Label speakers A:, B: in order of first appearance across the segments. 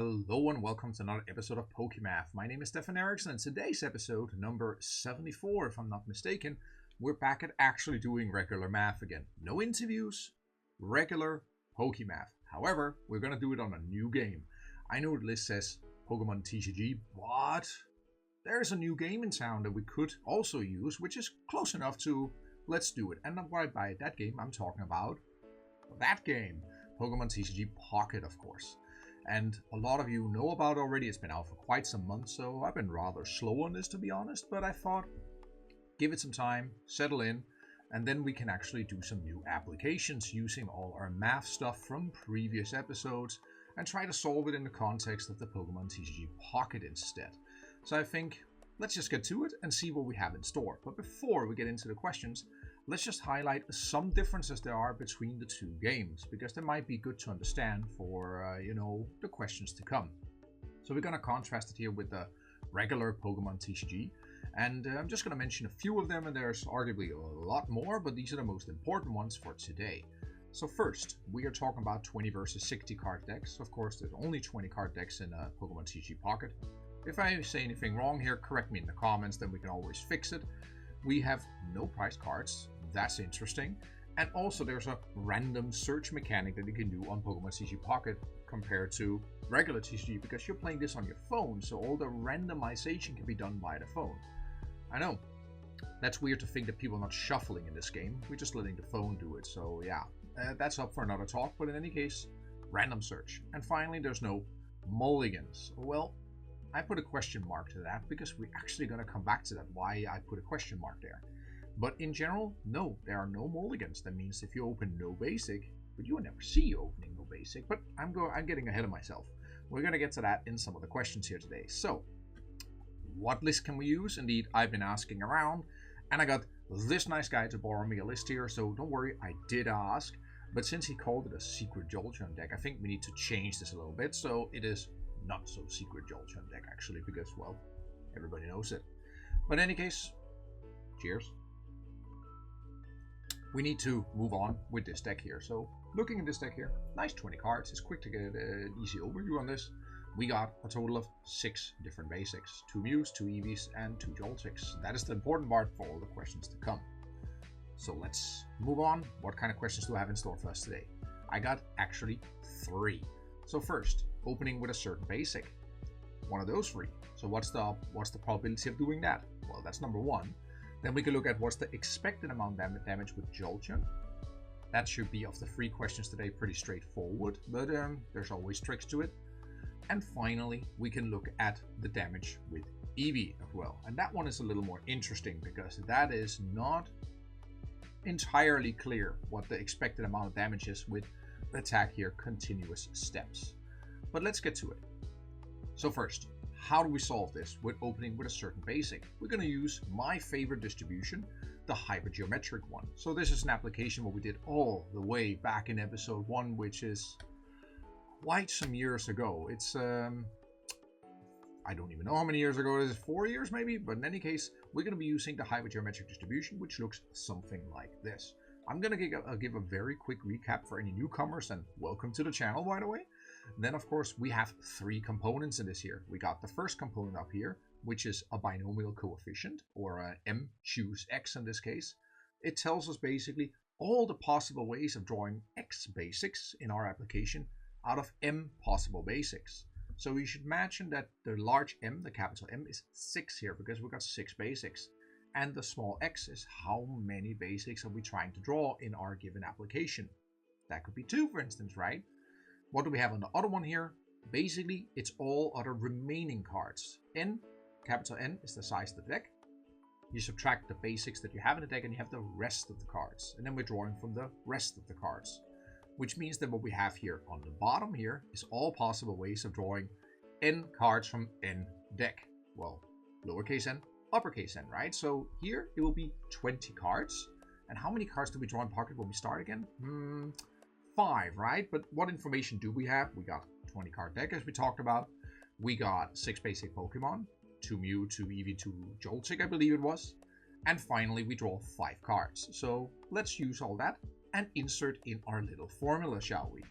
A: Hello and welcome to another episode of Pokémath. My name is Stefan Eriksson and today's episode, number 74 if I'm not mistaken, we're back at actually doing regular math again. No interviews, regular Pokémath. However, we're going to do it on a new game. I know the list says Pokémon TCG, but there's a new game in town that we could also use, which is close enough to let's do it. And by that game, I'm talking about that game, Pokémon TCG Pocket, of course. And a lot of you know about it already. It's been out for quite some months, so I've been rather slow on this, to be honest. But I thought, give it some time, settle in, and then we can actually do some new applications using all our math stuff from previous episodes and try to solve it in the context of the Pokémon TCG Pocket instead. So I think let's just get to it and see what we have in store. But before we get into the questions, let's just highlight some differences there are between the two games, because they might be good to understand for, the questions to come. So we're going to contrast it here with the regular Pokemon TCG, and I'm just going to mention a few of them, and there's arguably a lot more, but these are the most important ones for today. So first, we are talking about 20 versus 60 card decks. Of course, there's only 20 card decks in Pokemon TCG Pocket. If I say anything wrong here, correct me in the comments, then we can always fix it. We have no prize cards. That's interesting. And also there's a random search mechanic that you can do on Pokemon TCG Pocket compared to regular TCG, because you're playing this on your phone, so all the randomization can be done by the phone. I know, that's weird to think that people are not shuffling in this game. We're just letting the phone do it, so yeah, that's up for another talk, but in any case, random search. And finally, there's no mulligans. Well, I put a question mark to that because we're actually going to come back to that, why I put a question mark there. But in general, no, there are no mulligans. That means if you open no basic, but you will never see you opening no basic, but I'm getting ahead of myself. We're going to get to that in some of the questions here today. So, what list can we use? Indeed, I've been asking around, and I got this nice guy to borrow me a list here, so don't worry, I did ask. But since he called it a secret Jolteon deck, I think we need to change this a little bit, so it is not so secret Jolteon deck actually, because, well, everybody knows it. But in any case, cheers. We need to move on with this deck here. So looking at this deck here, nice 20 cards. It's quick to get an easy overview on this. We got a total of 6 different basics, 2 Mews, 2 Eevees, and 2 Joltics. That is the important part for all the questions to come. So let's move on. What kind of questions do I have in store for us today? I got actually 3. So first, opening with a certain basic. One of those 3. So what's the probability of doing that? Well, that's number 1. Then we can look at what's the expected amount of damage with Jolteon. That should be, of the 3 questions today, pretty straightforward, but there's always tricks to it. And finally, we can look at the damage with Eevee as well. And that one is a little more interesting because that is not entirely clear what the expected amount of damage is with the attack here, continuous steps. But let's get to it. So first, how do we solve this with opening with a certain basic? We're going to use my favorite distribution, the hypergeometric one. So this is an application what we did all the way back in episode 1, which is quite some years ago. It's, I don't even know how many years ago it is, 4 years maybe? But in any case, we're going to be using the hypergeometric distribution, which looks something like this. I'm going to give a very quick recap for any newcomers, and welcome to the channel, by the way. Then, of course, we have 3 components in this here. We got the first component up here, which is a binomial coefficient, or m choose x in this case. It tells us basically all the possible ways of drawing x basics in our application out of m possible basics. So we should imagine that the large M, the capital M, is 6 here, because we've got 6 basics. And the small x is how many basics are we trying to draw in our given application. That could be 2, for instance, right? What do we have on the other one here? Basically, it's all other remaining cards. N, capital N, is the size of the deck. You subtract the basics that you have in the deck and you have the rest of the cards. And then we're drawing from the rest of the cards. Which means that what we have here on the bottom here is all possible ways of drawing N cards from N deck. Well, lowercase n, uppercase n, right? So here it will be 20 cards. And how many cards do we draw in Pocket when we start again? 5, right? But what information do we have? We got 20 card deck, as we talked about. We got 6 basic Pokemon, 2 Mew, 2 Eevee, 2 Joltik, I believe it was. And finally, we draw 5 cards. So let's use all that and insert in our little formula, shall we?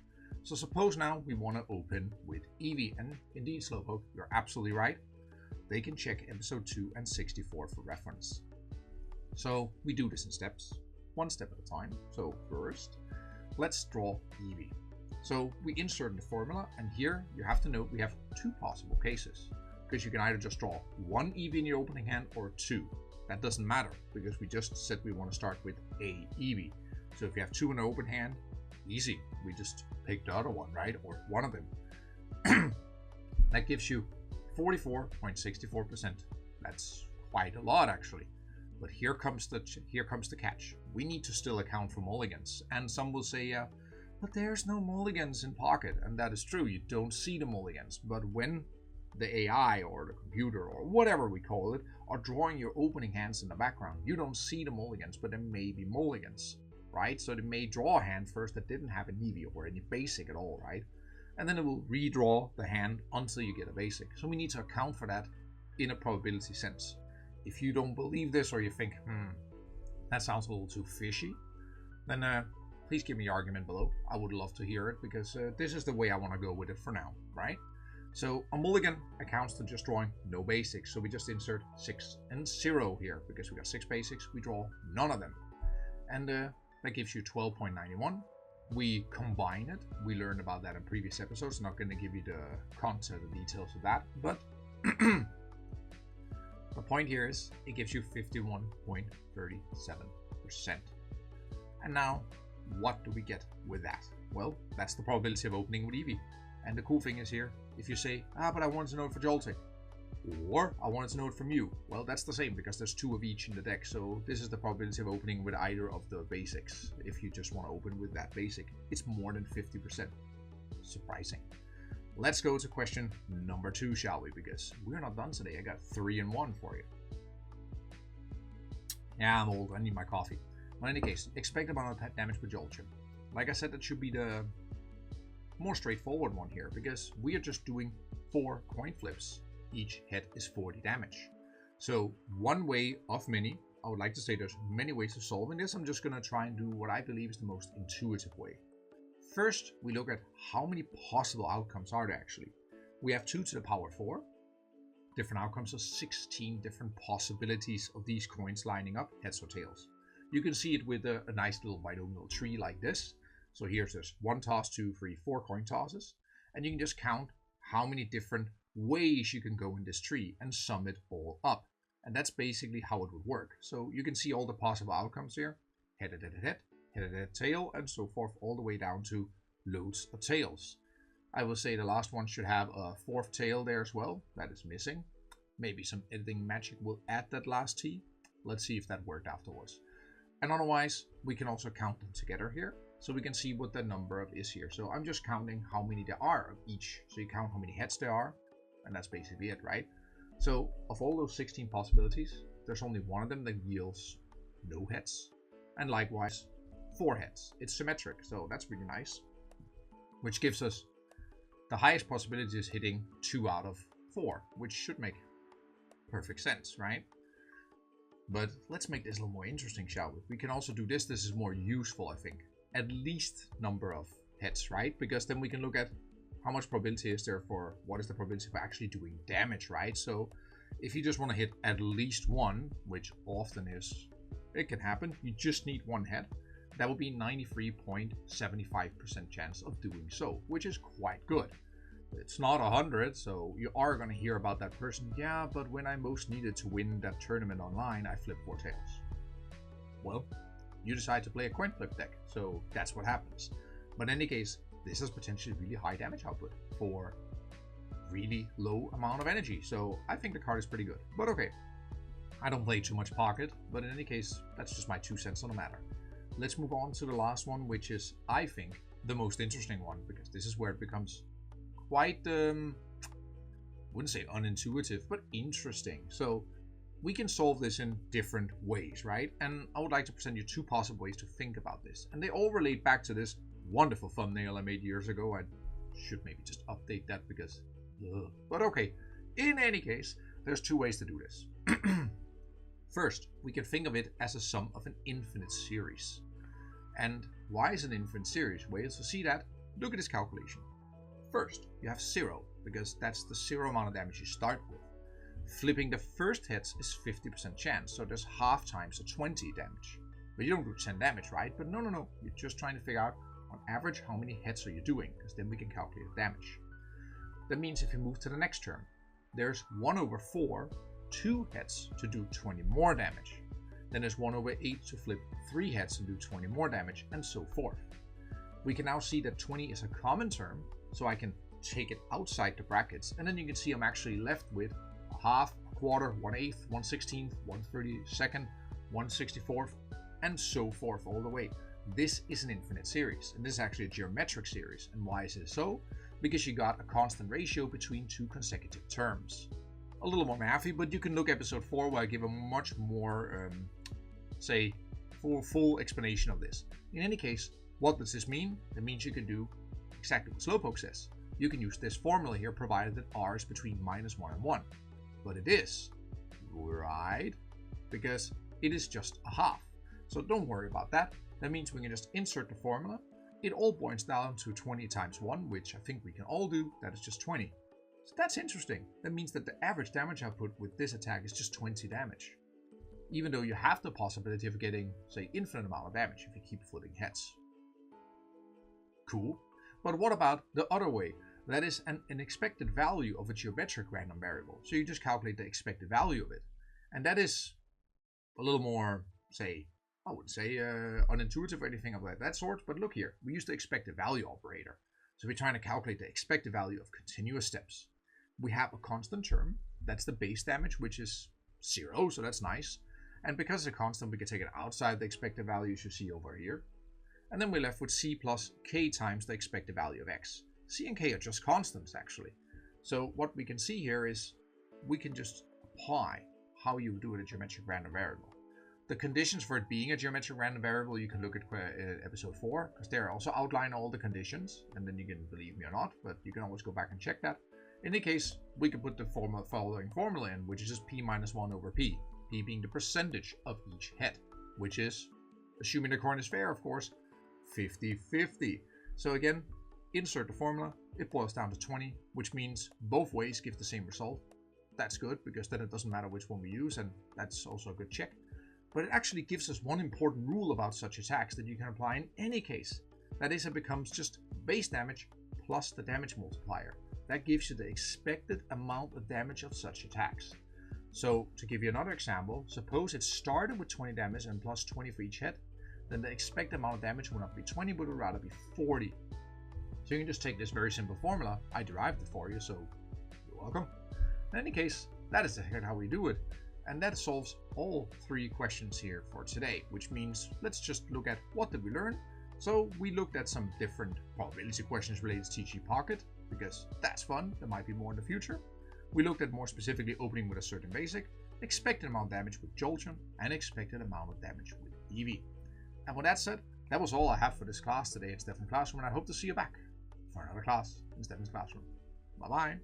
A: So suppose now we want to open with Eevee, and indeed Slowpoke, you're absolutely right. They can check episode 2 and 64 for reference. So we do this in steps, one step at a time. So first, let's draw Eevee. So we insert in the formula, and here you have to note we have two possible cases, because you can either just draw one Eevee in your opening hand or two. That doesn't matter, because we just said we want to start with a Eevee. So if you have two in the open hand, easy. We just pick the other one, right? Or one of them. That gives you 44.64%. That's quite a lot, actually. But here comes the catch. We need to still account for mulligans. And some will say, yeah, but there's no mulligans in Pocket. And that is true. You don't see the mulligans. But when the AI or the computer or whatever we call it are drawing your opening hands in the background, you don't see the mulligans, but there may be mulligans, right? So they may draw a hand first that didn't have an Eevee or any basic at all, right? And then it will redraw the hand until you get a basic. So we need to account for that in a probability sense. If you don't believe this, or you think, that sounds a little too fishy, then please give me your argument below. I would love to hear it, because this is the way I want to go with it for now, right? So a mulligan accounts to just drawing no basics. So we just insert 6 and 0 here, because we got 6 basics, we draw none of them. And that gives you 12.91. We combine it. We learned about that in previous episodes. I'm not going to give you the content, the details of that, but the point here is it gives you 51.37%. And now, what do we get with that? Well, that's the probability of opening with Eevee. And the cool thing is here, if you say, but I wanted to know it for Joltik, or I wanted to know it from you, well, that's the same, because there's 2 of each in the deck. So this is the probability of opening with either of the basics. If you just want to open with that basic, it's more than 50%. Surprising. Let's go to question number 2, shall we? Because we're not done today. I got 3 and 1 for you. Yeah, I'm old. I need my coffee. But in any case, expected amount of damage with Joltik. Like I said, that should be the more straightforward one here, because we are just doing 4 coin flips. Each hit is 40 damage. So one way of many, I would like to say there's many ways of solving this. I'm just going to try and do what I believe is the most intuitive way. First, we look at how many possible outcomes are there actually. We have 2 to the power 4. Different outcomes, so 16 different possibilities of these coins lining up, heads or tails. You can see it with a nice little binomial tree like this. So here's this 1 toss, 2, 3, 4 coin tosses. And you can just count how many different ways you can go in this tree and sum it all up. And that's basically how it would work. So you can see all the possible outcomes here. Head, head, head, head, head, head, tail, and so forth, all the way down to loads of tails. I will say the last one should have a 4th tail there as well. That is missing. Maybe some editing magic will add that last T. Let's see if that worked afterwards. And otherwise, we can also count them together here. So we can see what the number of is here. So I'm just counting how many there are of each. So you count how many heads there are. And that's basically it, right? So of all those 16 possibilities, there's only one of them that yields no heads. And likewise, 4 heads. It's symmetric, so that's really nice. Which gives us the highest possibility is hitting 2 out of 4, which should make perfect sense, right? But let's make this a little more interesting, shall we? We can also do this. This is more useful, I think. At least number of heads, right? Because then we can look at how much probability is there for what is the probability of actually doing damage, right? So if you just want to hit at least 1, which often is, it can happen, you just need 1 head, that would be 93.75% chance of doing so, which is quite good. It's not 100, so you are going to hear about that person. Yeah, but when I most needed to win that tournament online, I flipped 4 tails. Well, you decide to play a coin flip deck, so that's what happens. But in any case, this is potentially really high damage output for really low amount of energy. So I think the card is pretty good. But okay, I don't play too much Pocket, but in any case, that's just my 2 cents on the matter. Let's move on to the last one, which is, I think, the most interesting one, because this is where it becomes quite, wouldn't say unintuitive, but interesting. So we can solve this in different ways, right? And I would like to present you 2 possible ways to think about this. And they all relate back to this wonderful thumbnail I made years ago. I should maybe just update that because, but okay. In any case, there's 2 ways to do this. First, we can think of it as a sum of an infinite series. And why is an infinite series? Well, to see that, look at this calculation. First, you have 0, because that's the 0 amount of damage you start with. Flipping the first hits is 50% chance, so there's half times a 20 damage. But you don't do 10 damage, right? But no, you're just trying to figure out, on average, how many hits are you doing, because then we can calculate the damage. That means if you move to the next turn, there's 1/4, 2 hits to do 20 more damage. Then there's 1/8 to flip 3 hits and do 20 more damage, and so forth. We can now see that 20 is a common term, so I can take it outside the brackets, and then you can see I'm actually left with a half, a quarter, 1/8, 1/16, 1/32, 1/64, and so forth all the way. This is an infinite series, and this is actually a geometric series. And why is it so? Because you got a constant ratio between 2 consecutive terms. A little more mathy, but you can look at episode 4 where I give a much more, full explanation of this. In any case, what does this mean? It means you can do exactly what Slowpoke says. You can use this formula here, provided that r is between -1 and 1. But it is, right? Because it is just a half. So don't worry about that. That means we can just insert the formula. It all boils down to 20 times 1, which I think we can all do. That is just 20. So that's interesting. That means that the average damage output with this attack is just 20 damage. Even though you have the possibility of getting, say, infinite amount of damage if you keep flipping heads. Cool. But what about the other way? That is an expected value of a geometric random variable. So you just calculate the expected value of it. And that is a little more, I wouldn't say unintuitive or anything of that sort, but look here, we use the expected value operator. So we're trying to calculate the expected value of continuous steps. We have a constant term, that's the base damage, which is 0, so that's nice. And because it's a constant, we can take it outside the expected values you see over here. And then we're left with c plus k times the expected value of x. C and k are just constants, actually. So what we can see here is we can just apply how you do it a geometric random variable. The conditions for it being a geometric random variable, you can look at episode 4, because there I also outline all the conditions, and then you can believe me or not, but you can always go back and check that. In any case, we can put the following formula in, which is just p-1/p, p being the percentage of each head, which is, assuming the coin is fair, of course, 50-50. So again, insert the formula, it boils down to 20, which means both ways give the same result. That's good, because then it doesn't matter which one we use, and that's also a good check. But it actually gives us one important rule about such attacks that you can apply in any case. That is, it becomes just base damage plus the damage multiplier. That gives you the expected amount of damage of such attacks. So, to give you another example, suppose it started with 20 damage and plus 20 for each hit, then the expected amount of damage would not be 20, but would rather be 40. So you can just take this very simple formula. I derived it for you, so you're welcome. In any case, that is how we do it. And that solves all 3 questions here for today, which means let's just look at what did we learn. So we looked at some different probability questions related to TCG Pocket, because that's fun, there might be more in the future. We looked at more specifically opening with a certain basic, expected amount of damage with Jolteon, and expected amount of damage with Eevee. And with that said, that was all I have for this class today in Stefan's Classroom, and I hope to see you back for another class in Stefan's Classroom. Bye bye.